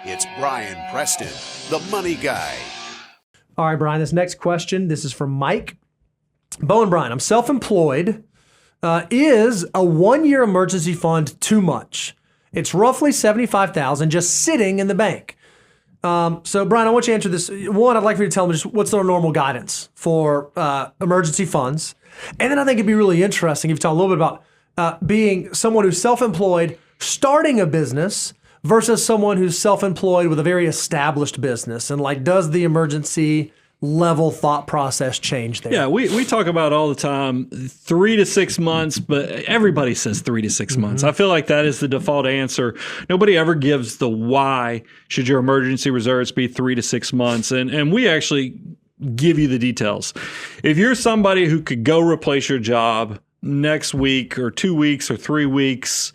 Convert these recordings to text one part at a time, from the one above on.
It's Brian Preston, the Money Guy. All right, Brian, this next question, this is from Mike. Bo and Brian, I'm self-employed. Is a 1-year emergency fund too much? It's roughly $75,000 just sitting in the bank. So, Brian, I want you to answer this. One, I'd like for you to tell me just what's our normal guidance for emergency funds. And then I think it'd be really interesting if you talk a little bit about being someone who's self-employed, starting a business, versus someone who's self-employed with a very established business. And like, does the emergency level thought process change there? Yeah, we talk about all the time 3 to 6 months, but everybody says 3 to 6 months. I feel like that is the default answer. Nobody ever gives the why should your emergency reserves be 3 to 6 months. And we actually give you the details. If you're somebody who could go replace your job next week or 2 weeks or 3 weeks,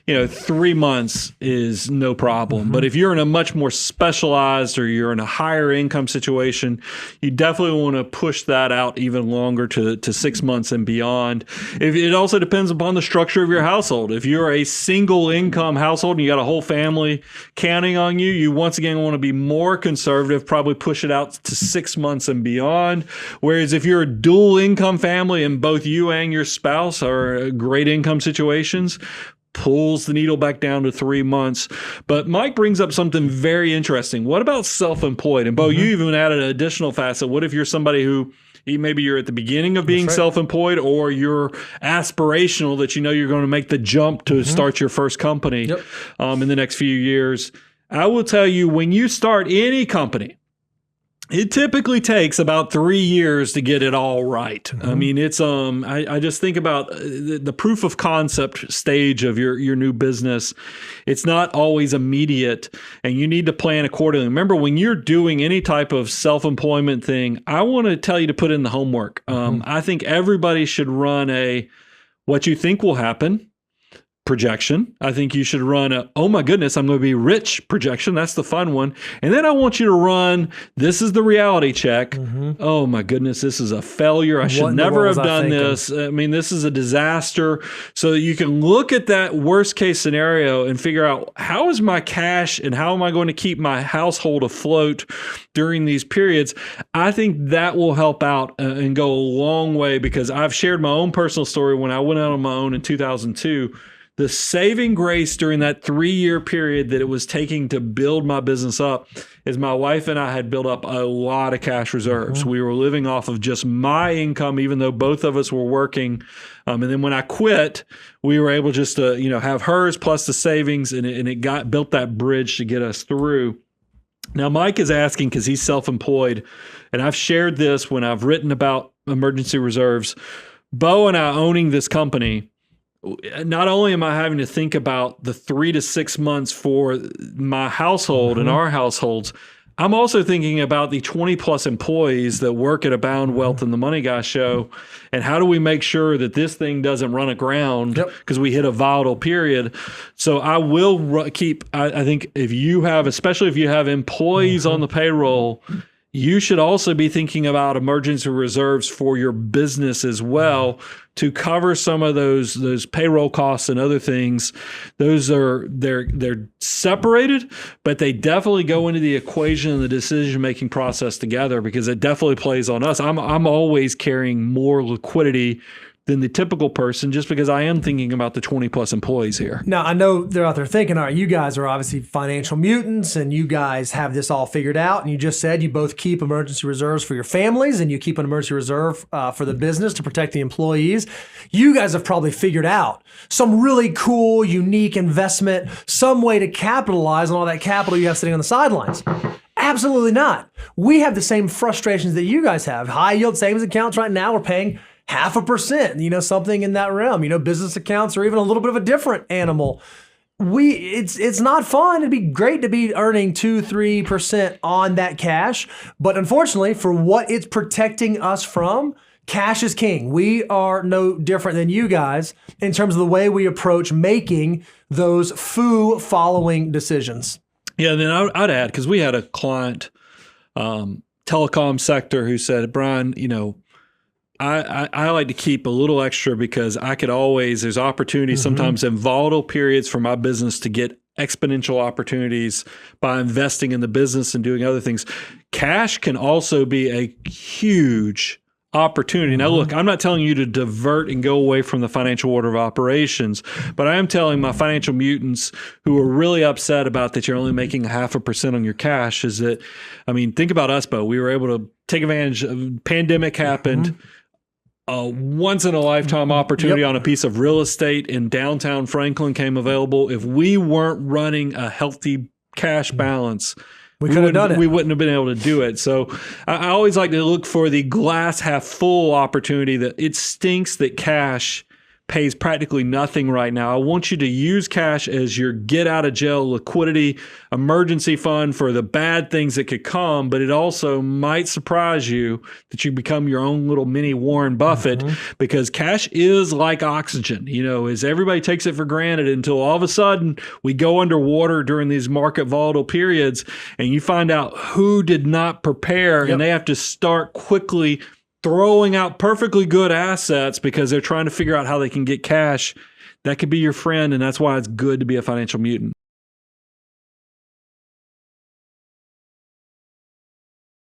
3 months is no problem. But if you're in a much more specialized or you're in a higher income situation, you definitely want to push that out even longer to 6 months and beyond. It also depends upon the structure of your household. If you're a single income household and you got a whole family counting on you, you once again want to be more conservative, probably push it out to 6 months and beyond. Whereas if you're a dual income family and both you and your spouse are great income situations, pulls the needle back down to 3 months. But Mike brings up something very interesting. What about self-employed? And Bo, you even added an additional facet. What if you're somebody who maybe you're at the beginning of being self-employed, or you're aspirational that you're going to make the jump to start your first company in the next few years? I will tell you, when you start any company, it typically takes about 3 years to get it all right. I mean, it's I just think about the proof of concept stage of your new business. It's not always immediate, and you need to plan accordingly. Remember, when you're doing any type of self-employment thing, I want to tell you to put in the homework. I think everybody should run a what you think will happen projection. I think you should run a, oh my goodness, I'm going to be rich projection. That's the fun one. And then I want you to run, this is the reality check. Oh my goodness, this is a failure. I should never have done this. I mean, this is a disaster. So you can look at that worst case scenario and figure out, how is my cash and how am I going to keep my household afloat during these periods? I think that will help out and go a long way, because I've shared my own personal story when I went out on my own in 2002. The saving grace during that 3-year period that it was taking to build my business up is my wife and I had built up a lot of cash reserves. We were living off of just my income, even though both of us were working. And then when I quit, we were able just to, have hers plus the savings, and it built that bridge to get us through. Now, Mike is asking, because he's self-employed, and I've shared this when I've written about emergency reserves. Bo and I owning this company, not only am I having to think about the 3 to 6 months for my household and our households, I'm also thinking about the 20 plus employees that work at Abound Wealth and the Money Guy Show. And how do we make sure that this thing doesn't run aground because we hit a volatile period? So I will keep, I think especially if you have employees on the payroll, you should also be thinking about emergency reserves for your business as well, to cover some of those payroll costs and other things. They're separated, but they definitely go into the equation and the decision-making process together, because it definitely plays on us. I'm always carrying more liquidity than the typical person, just because I am thinking about the 20 plus employees here. Now, I know they're out there thinking, all right, you guys are obviously financial mutants and you guys have this all figured out. And you just said you both keep emergency reserves for your families and you keep an emergency reserve for the business to protect the employees. You guys have probably figured out some really cool, unique investment, some way to capitalize on all that capital you have sitting on the sidelines. Absolutely not. We have the same frustrations that you guys have. High yield savings accounts right now, we're paying 0.5%, something in that realm. Business accounts are even a little bit of a different animal. It's not fun. It'd be great to be earning 2-3% on that cash. But unfortunately, for what it's protecting us from, cash is king. We are no different than you guys in terms of the way we approach making those following decisions. Yeah, and then I'd add, because we had a client, telecom sector, who said, Brian, I like to keep a little extra, because I could always, there's opportunities sometimes in volatile periods for my business to get exponential opportunities by investing in the business and doing other things. Cash can also be a huge opportunity. Now, look, I'm not telling you to divert and go away from the financial order of operations, but I am telling my financial mutants who are really upset about that you're only making 0.5% on your cash is that, I mean, think about us, Bo. We were able to take advantage of pandemic happened. A once in a lifetime opportunity on a piece of real estate in downtown Franklin came available. If we weren't running a healthy cash balance, we could have done it. We wouldn't have been able to do it. So I always like to look for the glass half full opportunity. That it stinks that cash pays practically nothing right now. I want you to use cash as your get out of jail liquidity emergency fund for the bad things that could come, but it also might surprise you that you become your own little mini Warren Buffett because cash is like oxygen, as everybody takes it for granted until all of a sudden we go underwater during these market volatile periods and you find out who did not prepare and they have to start quickly throwing out perfectly good assets because they're trying to figure out how they can get cash. That could be your friend, and that's why it's good to be a financial mutant.